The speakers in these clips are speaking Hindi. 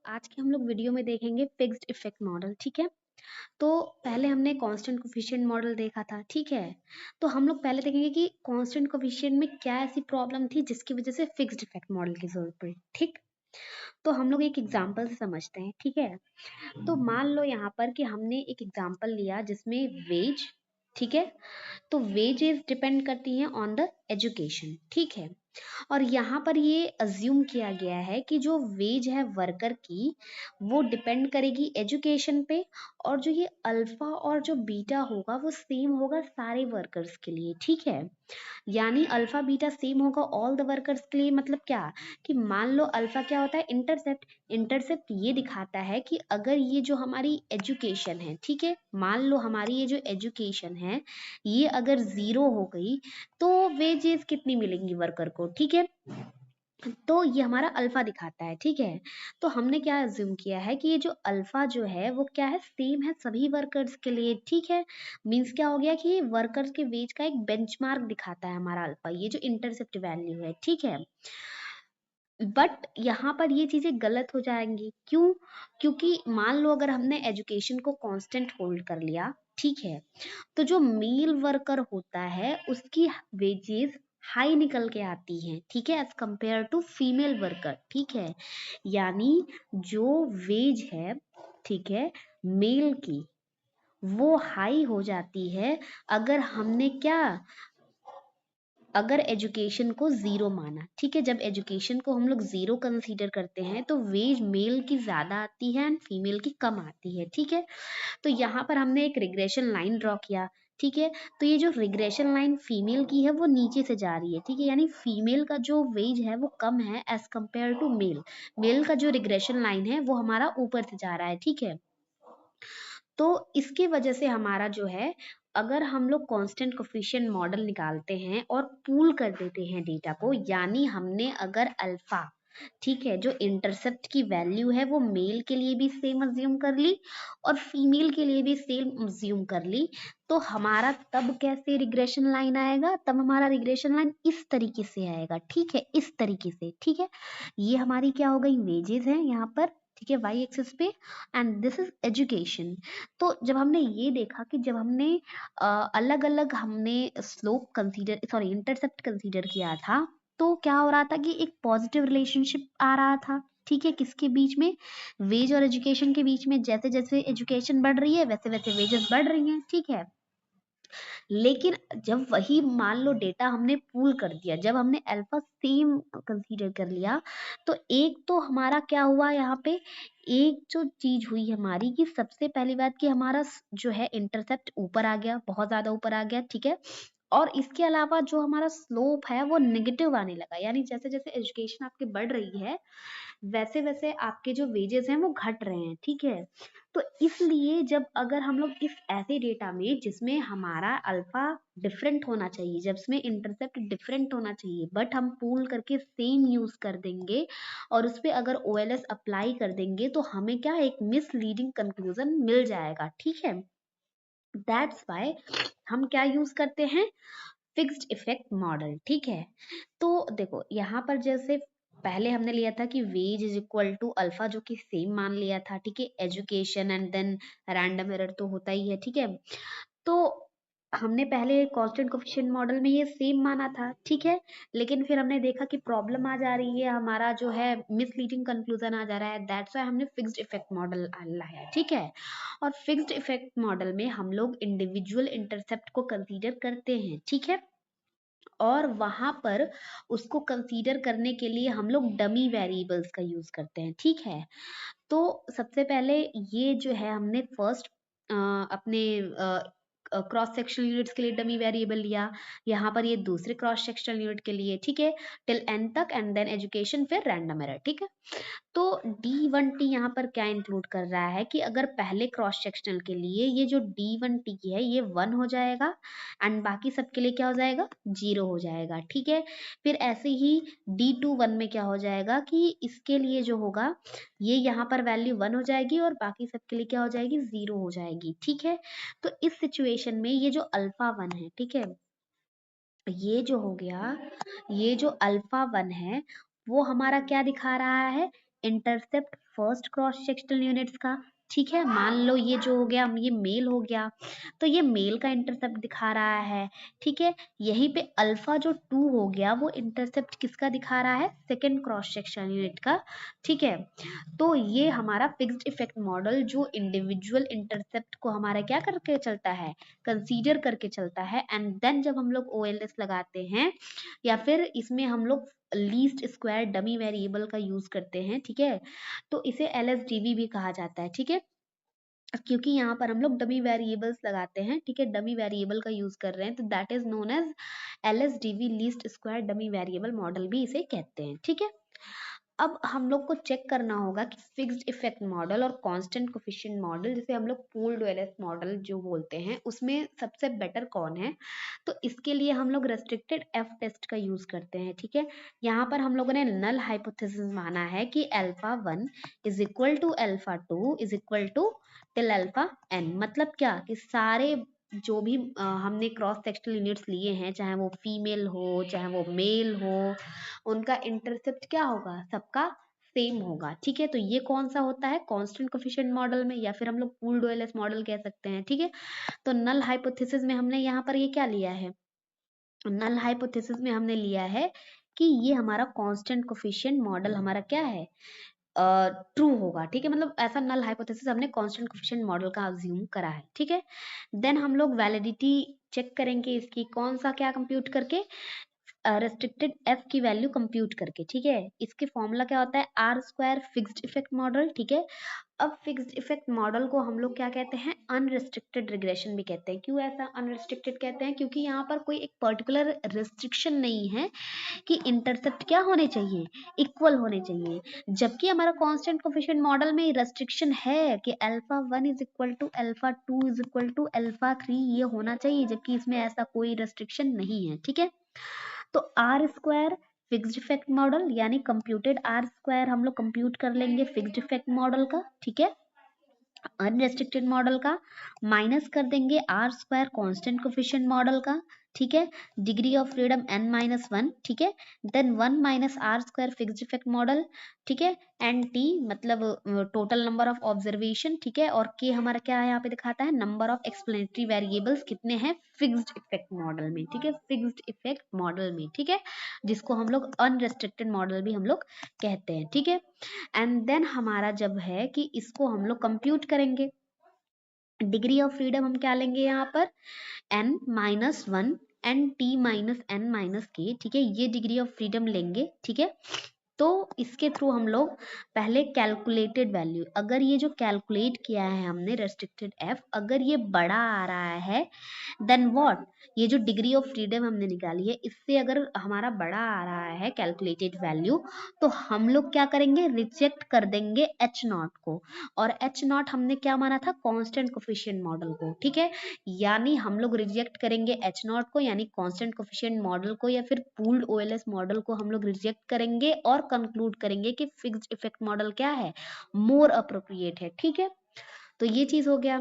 आज के हम लोग वीडियो में देखेंगे फिक्स्ड इफेक्ट मॉडल। ठीक है, तो पहले हमने कांस्टेंट कोफिशिएंट मॉडल देखा था। ठीक है, तो हम लोग पहले देखेंगे कि कांस्टेंट कोफिशिएंट में क्या ऐसी प्रॉब्लम थी जिसकी वजह से फिक्स्ड इफेक्ट मॉडल की जरूरत पड़ी। ठीक, तो हम लोग एक एग्जांपल से समझते हैं। ठीक है, तो मान लो यहाँ पर कि हमने एक एग्जांपल लिया जिसमें वेज, ठीक है, तो वेजेस डिपेंड करती हैं ऑन द एजुकेशन। ठीक है, और यहाँ पर ये अज्यूम किया गया है कि जो वेज है वर्कर की वो डिपेंड करेगी एजुकेशन पे, और जो ये अल्फा और जो बीटा होगा वो सेम होगा सारे वर्कर्स के लिए। ठीक है, यानी अल्फा बीटा सेम होगा ऑल द वर्कर्स के लिए। मतलब क्या कि मान लो अल्फा क्या होता है, इंटरसेप्ट। इंटरसेप्ट ये दिखाता है कि अगर ये जो हमारी एजुकेशन है, ठीक है, मान लो हमारी ये जो एजुकेशन है ये अगर 0 हो गई तो वेजेस कितनी मिलेंगी वर्कर को। ठीक है, तो ये हमारा अल्फा दिखाता है। ठीक है, तो हमने क्या अज्यूम किया है कि ये जो अल्फा जो है वो क्या है, सेम है सभी वर्कर्स के लिए। ठीक है, मींस क्या हो गया कि ये वर्कर्स के वेज का एक बेंचमार्क दिखाता है हमारा अल्फा, ये जो इंटरसेप्ट वैल्यू है। ठीक है, बट यहाँ पर ये चीजें गलत हो जाएंगी। क्यों? क्योंकि मान लो अगर हमने एजुकेशन को कांस्टेंट होल्ड कर लिया, ठीक है, तो जो मेल वर्कर होता है उसकी वेजेस हाई निकल के आती हैं। ठीक है, as compare to female worker. ठीक है, यानी जो वेज है, ठीक है, मेल की वो हाई हो जाती है अगर हमने क्या, अगर एजुकेशन को 0 माना। ठीक है, जब एजुकेशन को हम लोग 0 कंसीडर करते हैं तो वेज मेल की ज्यादा आती है एंड फीमेल की कम आती है। ठीक है, तो यहाँ पर हमने एक रिग्रेशन लाइन ड्रॉ किया। ठीक है, तो ये जो रिग्रेशन लाइन फीमेल की है वो नीचे से जा रही है। ठीक है, यानी फीमेल का जो वेज है वो कम है as compare to male. Male का जो रिग्रेशन लाइन है वो हमारा ऊपर से जा रहा है। ठीक है, तो इसकी वजह से हमारा जो है, अगर हम लोग कांस्टेंट कोफिशिएंट मॉडल निकालते हैं और पूल कर देते हैं डेटा को, यानी हमने अगर अल्फा, ठीक है, जो इंटरसेप्ट की वैल्यू है वो मेल के लिए भी सेम अज्यूम कर ली और फीमेल के लिए भी सेम अज्यूम कर ली, तो हमारा तब कैसे रिग्रेशन लाइन आएगा, तब हमारा रिग्रेशन लाइन इस तरीके से आएगा। ठीक है, इस तरीके से। ठीक है, ये हमारी क्या हो गई, वेजेस है यहाँ पर। ठीक है, वाई एक्सिस पे, एंड दिस इज एजुकेशन। तो जब हमने ये देखा कि जब हमने अलग अलग हमने slope consider, sorry, intercept consider किया था, तो क्या हो रहा था कि एक पॉजिटिव रिलेशनशिप आ रहा था। ठीक है, किसके बीच में, वेज और एजुकेशन के बीच में। जैसे जैसे एजुकेशन बढ़ रही है वैसे वैसे वेजेस बढ़ रही हैं। ठीक है, लेकिन जब वही मान लो डेटा हमने पूल कर दिया, जब हमने अल्फा सेम कंसीडर कर लिया, तो एक तो हमारा क्या हुआ यहाँ पे, एक जो चीज हुई हमारी कि सबसे पहली बात कि हमारा जो है इंटरसेप्ट ऊपर आ गया, बहुत ज्यादा ऊपर आ गया। ठीक है, और इसके अलावा जो हमारा स्लोप है वो नेगेटिव आने लगा, यानी जैसे जैसे एजुकेशन आपकी बढ़ रही है वैसे वैसे आपके जो वेजेस हैं वो घट रहे हैं। ठीक है, तो इसलिए जब अगर हम लोग इस ऐसे डेटा में जिसमें हमारा अल्फा डिफरेंट होना चाहिए, जब इसमें इंटरसेप्ट डिफरेंट होना चाहिए, बट हम पूल करके सेम यूज कर देंगे और उस पर अगर ओएलएस अप्लाई कर देंगे तो हमें क्या, एक मिसलीडिंग कंक्लूजन मिल जाएगा। ठीक है, दैट्स वाई हम क्या यूज करते हैं, फिक्स्ड इफेक्ट मॉडल। ठीक है, तो देखो यहाँ पर जैसे पहले हमने लिया था कि wage is equal to alpha, जो कि सेम मान लिया था। ठीक है, education and then random error तो होता ही है। ठीक है, तो हमने पहले कांस्टेंट कोफिशिएंट मॉडल में ये सेम माना था। ठीक है, लेकिन फिर हमने देखा कि प्रॉब्लम आ जा रही है, हमारा जो है मिसलीडिंग कंक्लूजन आ जा रहा है, दैट्स व्हाई हमने फिक्स्ड इफेक्ट मॉडल लाया। ठीक है, और फिक्स्ड इफेक्ट मॉडल में हम लोग इंडिविजुअल इंटरसेप्ट को कंसीडर करते हैं। ठीक है, और वहां पर उसको कंसीडर करने के लिए हम लोग डमी वेरिएबल्स का यूज करते हैं। ठीक है, तो सबसे पहले ये जो है हमने फर्स्ट अपने क्रॉस सेक्शनल यूनिट्स के लिए डमी वेरिएबल लिया, यहाँ पर ये दूसरे क्रॉस सेक्शनल यूनिट के लिए। ठीक है, टिल एन तक, एंड देन एजुकेशन, फिर रैंडम एरर। ठीक है, तो D1T यहाँ पर क्या इंक्लूड कर रहा है कि अगर पहले क्रॉस सेक्शनल के लिए ये जो D1T है ये 1 हो जाएगा एंड बाकी सबके लिए क्या हो जाएगा, 0 हो जाएगा। ठीक है, फिर ऐसे ही D21 में क्या हो जाएगा कि इसके लिए जो होगा ये यहाँ पर वैल्यू 1 हो जाएगी और बाकी सबके लिए क्या हो जाएगी, 0 हो जाएगी। ठीक है, तो इस सिचुएशन में ये जो अल्फा 1 है, ठीक है, ये जो हो गया, ये जो अल्फा 1 है वो हमारा क्या दिखा रहा है intercept first cross sectional units का, ठीक है। मान लो ये जो हो गया, ये मेल हो गया, तो ये मेल का इंटरसेप्ट दिखा रहा है, ठीक है। यहीं पे अल्फा जो 2 हो गया वो इंटरसेप्ट किसका दिखा रहा है, सेकेंड क्रॉस सेक्शनल यूनिट का, ठीक है। तो ये हमारा फिक्स्ड इफेक्ट मॉडल जो इंडिविजुअल इंटरसेप्ट को हमारा क्या करके चलता है, कंसीडर करके चलता है, एंड देन जब हम लोग ओएलएस लगाते हैं या फिर इसमें हम लोग लीस्ट स्क्वायर डमी वेरिएबल का यूज करते हैं, ठीक है, तो इसे एलएसडीवी भी कहा जाता है, ठीक है। क्योंकि यहाँ पर हम लोग डमी वेरिएबल्स लगाते हैं, ठीक है, डमी वेरिएबल का यूज कर रहे हैं, तो that is known as LSDV, least square dummy variable model भी इसे कहते हैं, ठीक है। अब हम लोग को चेक करना होगा कि फिक्स्ड इफेक्ट मॉडल और कांस्टेंट कोफिशिएंट मॉडल, जिसे हम लोग पूल्ड ओएलएस मॉडल जो बोलते हैं, उसमें सबसे बेटर कौन है। तो इसके लिए हम लोग रेस्ट्रिक्टेड एफ टेस्ट का यूज करते हैं, ठीक है। यहाँ पर हम लोगों ने नल हाइपोथेसिस माना है कि alpha 1 is equal to alpha 2 is equal to till alpha N. मतलब क्या कि सारे जो भी हमने क्रॉस सेक्शनल यूनिट्स लिए हैं, चाहे वो फीमेल हो चाहे वो मेल हो, उनका इंटरसेप्ट क्या होगा, सबका सेम होगा, ठीक है। तो ये कौन सा होता है, कांस्टेंट कोफिशिएंट मॉडल में, या फिर हम लोग पूल्ड ओएलएस मॉडल कह सकते हैं, ठीक है। तो नल हाइपोथेसिस में हमने यहाँ पर ये क्या लिया है, नल हाइपोथेसिस में हमने लिया है कि ये हमारा कांस्टेंट कोफिशिएंट मॉडल हमारा क्या है, ट्रू होगा, ठीक है। मतलब ऐसा नल हाइपोथेसिस हमने कांस्टेंट कोफिशिएंट मॉडल का अज्यूम करा है, ठीक है। देन हम लोग वैलिडिटी चेक करेंगे इसकी, कौन सा क्या कंप्यूट करके, रेस्ट्रिक्टेड एफ की वैल्यू कंप्यूट करके, ठीक है। इसके फॉर्मूला क्या होता है, R square fixed effect model, ठीक है। अब फिक्स्ड इफेक्ट मॉडल को हम लोग क्या कहते हैं, अनरिस्ट्रिक्टेड रिग्रेशन भी कहते हैं। क्यों ऐसा अनरिस्ट्रिक्टेड कहते हैं, क्योंकि यहाँ पर कोई एक पर्टिकुलर रिस्ट्रिक्शन नहीं है कि इंटरसेप्ट क्या होने चाहिए, इक्वल होने चाहिए। जबकि हमारा कांस्टेंट कोफिशिएंट मॉडल में रेस्ट्रिक्शन है कि alpha 1 is equal to alpha 2 is equal to alpha 3 ये होना चाहिए, जबकि इसमें ऐसा कोई रेस्ट्रिक्शन नहीं है, ठीक है। तो R square fixed effect model यानी कंप्यूटेड आर स्क्वायर हम लोग कंप्यूट कर लेंगे फिक्स्ड इफेक्ट मॉडल का, ठीक है, अनरेस्ट्रिक्टेड मॉडल का, माइनस कर देंगे R square constant coefficient model का, ठीक है, डिग्री ऑफ फ्रीडम n-1, ठीक है, then 1 minus R square fixed effect model, ठीक है, एंड टी मतलब टोटल नंबर ऑफ ऑब्जर्वेशन, ठीक है, और के हमारा क्या है यहाँ पे दिखाता है, नंबर ऑफ एक्सप्लेनेटरी वेरिएबल्स कितने हैं फिक्स्ड इफेक्ट मॉडल में, ठीक है, फिक्स्ड इफेक्ट मॉडल में, ठीक है, जिसको हम लोग अनरेस्ट्रिक्टेड मॉडल भी हम लोग कहते हैं, ठीक है। एंड देन हमारा जब है कि इसको हम लोग कंप्यूट करेंगे, डिग्री ऑफ फ्रीडम हम क्या लेंगे यहाँ पर, n-1 एंड t-n-k, ठीक है, ये डिग्री ऑफ फ्रीडम लेंगे, ठीक है। तो इसके थ्रू हम लोग पहले कैलकुलेटेड वैल्यू, अगर ये जो कैलकुलेट किया है हमने रेस्ट्रिक्टेड एफ, अगर ये बड़ा आ रहा है, देन व्हाट, ये जो डिग्री ऑफ फ्रीडम हमने निकाली है इससे अगर हमारा बड़ा आ रहा है कैलकुलेटेड वैल्यू, तो हम लोग क्या करेंगे, रिजेक्ट कर देंगे एच नॉट को। और एच नॉट हमने क्या माना था, कांस्टेंट कोफिशिएंट मॉडल को, ठीक है। यानी हम लोग रिजेक्ट करेंगे एच नॉट को यानी कांस्टेंट कोफिशिएंट मॉडल को, या फिर पूल्ड ओएलएस मॉडल को हम लोग रिजेक्ट करेंगे और कंक्लूड करेंगे कि फिक्स्ड इफेक्ट मॉडल क्या है, मोर अप्रोप्रिएट है, ठीक है। तो ये चीज हो गया।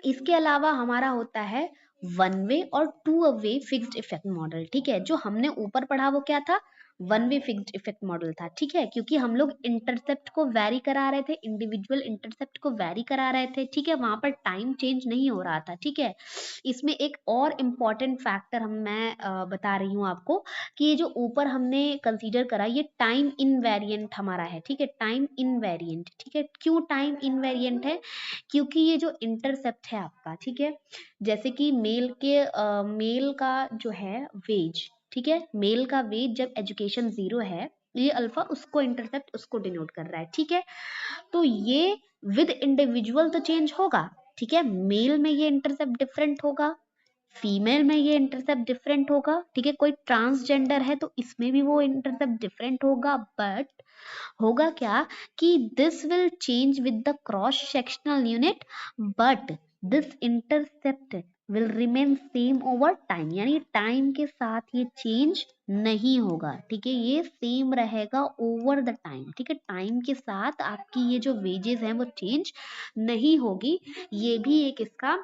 इसके अलावा हमारा होता है वन वे और to way fixed effect model, ठीक है। जो हमने ऊपर पढ़ा वो क्या था, one way fixed effect model था, ठीक है, क्योंकि हम लोग इंटरसेप्ट को वैरी करा रहे थे, इंडिविजुअल इंटरसेप्ट को वैरी करा रहे थे, ठीक है, वहां पर टाइम चेंज नहीं हो रहा था, ठीक है। इसमें एक और इम्पॉर्टेंट फैक्टर मैं बता रही हूँ आपको कि ये जो ऊपर हमने कंसीडर करा ये टाइम इनवेरिएंट हमारा है, ठीक है, टाइम इनवेरिएंट, ठीक है। क्यों टाइम इनवेरिएंट है, क्योंकि ये जो इंटरसेप्ट है आपका, ठीक है, जैसे कि मेल का जो है वेज, ठीक है, मेल का वेज जब एजुकेशन 0 है, ये अल्फा उसको इंटरसेप्ट उसको डिनोट कर रहा है, ठीक है। तो ये विद इंडिविजुअल तो चेंज होगा, ठीक है, मेल में ये इंटरसेप्ट डिफरेंट होगा, फीमेल में ये इंटरसेप्ट डिफरेंट होगा, ठीक है, कोई ट्रांसजेंडर है तो इसमें भी वो इंटरसेप्ट डिफरेंट होगा, बट होगा क्या कि this will change with the cross sectional unit, but this intercept will remain same over time, यानी टाइम के साथ ये चेंज नहीं होगा, ठीक है, ये सेम रहेगा ओवर द टाइम, ठीक है, टाइम के साथ आपकी ये जो वेजेस हैं वो चेंज नहीं होगी। ये भी एक इसका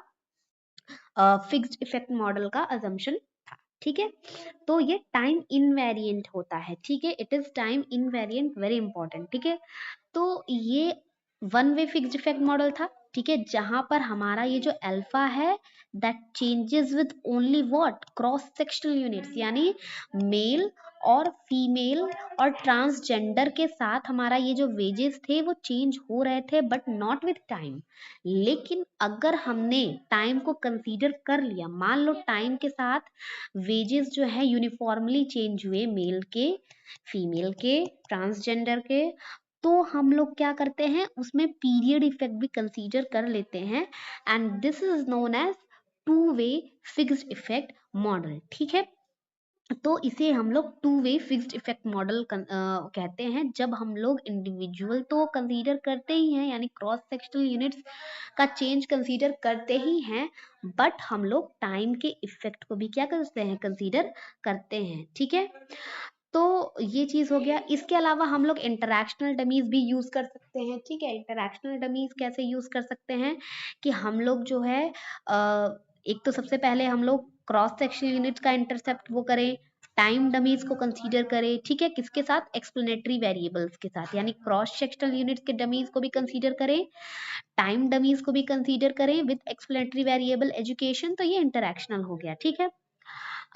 फिक्स्ड इफेक्ट मॉडल का अजम्पशन था, ठीक है। तो ये टाइम इनवेरिएंट होता है, ठीक है, it is time invariant, very important, ठीक है। तो ये one way fixed effect model था, ठीक है, जहां पर हमारा ये जो अल्फा है that changes with only what cross sectional units, यानी मेल और फीमेल और ट्रांसजेंडर के साथ हमारा ये जो वेजेस थे वो चेंज हो रहे थे बट नॉट विद टाइम। लेकिन अगर हमने टाइम को कंसीडर कर लिया, मान लो टाइम के साथ वेजेस जो है यूनिफॉर्मली चेंज हुए, मेल के, फीमेल के, ट्रांसजेंडर के, तो हम लोग क्या करते हैं उसमें पीरियड इफेक्ट भी कंसीडर कर लेते हैं, and this is known as two way fixed effect model, ठीक है। तो इसे हम लोग two way fixed effect model कहते हैं, जब हम लोग इंडिविजुअल तो कंसीडर करते ही हैं, यानी क्रॉस सेक्शनल यूनिट्स का चेंज कंसीडर करते ही हैं, बट हम लोग टाइम के इफेक्ट को भी क्या करते हैं, कंसीडर करते हैं, ठीक है। तो ये चीज हो गया। इसके अलावा हम लोग इंटरैक्शनल डमीज भी यूज कर सकते हैं, ठीक है। इंटरैक्शनल डमीज कैसे यूज कर सकते हैं कि हम लोग जो है एक तो सबसे पहले हम लोग क्रॉस सेक्शनल यूनिट्स का इंटरसेप्ट वो करें, टाइम डमीज को कंसीडर करें, ठीक है, किसके साथ, एक्सप्लेनेटरी वेरिएबल्स के साथ, यानी क्रॉस सेक्शनल यूनिट्स के डमीज को भी कंसीडर करें, टाइम डमीज को भी कंसीडर करें विद एक्सप्लेनेटरी वेरिएबल एजुकेशन। तो ये इंटरैक्शनल हो गया, ठीक है।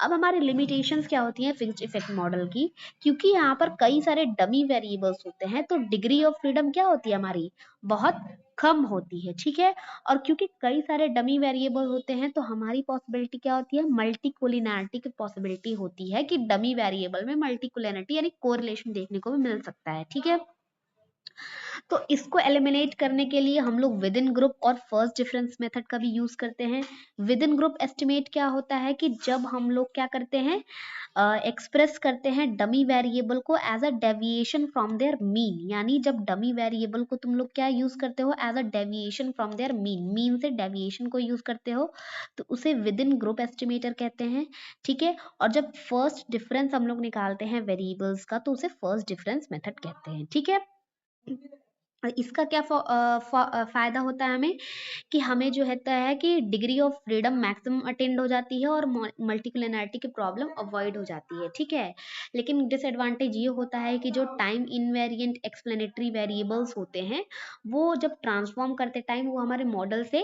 अब हमारी लिमिटेशंस क्या होती हैं फिक्स्ड इफेक्ट मॉडल की, क्योंकि यहाँ पर कई सारे डमी वेरिएबल्स होते हैं, तो डिग्री ऑफ फ्रीडम क्या होती है हमारी, बहुत कम होती है, ठीक है। और क्योंकि कई सारे डमी वेरिएबल होते हैं तो हमारी पॉसिबिलिटी क्या होती है, मल्टीकुलिनैरिटी की पॉसिबिलिटी होती है कि डमी वेरिएबल में मल्टीकुलिनैरिटी यानी कोरिलेशन देखने को भी मिल सकता है, ठीक है। तो इसको एलिमिनेट करने के लिए हम लोग विद इन ग्रुप और फर्स्ट डिफरेंस मेथड का भी यूज करते हैं। विद इन ग्रुप एस्टिमेट क्या होता है कि जब हम लोग क्या करते हैं, एक्सप्रेस करते हैं डमी वेरिएबल को as a deviation from their mean, यानी जब डमी वेरिएबल को तुम लोग क्या यूज करते हो, as a deviation from their mean, mean से डेविएशन को यूज करते हो, तो उसे विद इन ग्रुप एस्टिमेटर कहते हैं, ठीक है। और जब फर्स्ट डिफरेंस हम लोग निकालते हैं वेरिएबल्स का तो उसे फर्स्ट डिफरेंस मेथड कहते हैं, ठीक है। और इसका क्या फायदा होता है हमें कि हमें जो होता है कि degree of freedom maximum attend हो जाती है और मल्टीकुलिनैरिटी की प्रॉब्लम अवॉइड हो जाती है, ठीक है। लेकिन डिसएडवांटेज ये होता है कि जो टाइम इनवेरिएंट एक्सप्लेनेटरी वेरिएबल्स होते हैं वो जब ट्रांसफॉर्म करते टाइम वो हमारे मॉडल से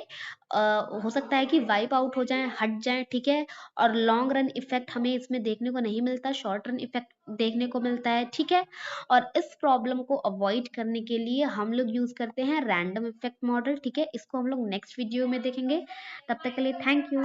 हो सकता है कि वाइप आउट हो जाए, हट जाए, ठीक है। और लॉन्ग रन इफेक्ट हमें इसमें देखने को नहीं मिलता, शॉर्ट रन इफेक्ट देखने को मिलता है, ठीक है। और इस प्रॉब्लम को अवॉइड करने के लिए हम लोग यूज करते हैं रैंडम इफेक्ट मॉडल, ठीक है। इसको हम लोग नेक्स्ट वीडियो में देखेंगे। तब तक के लिए थैंक यू।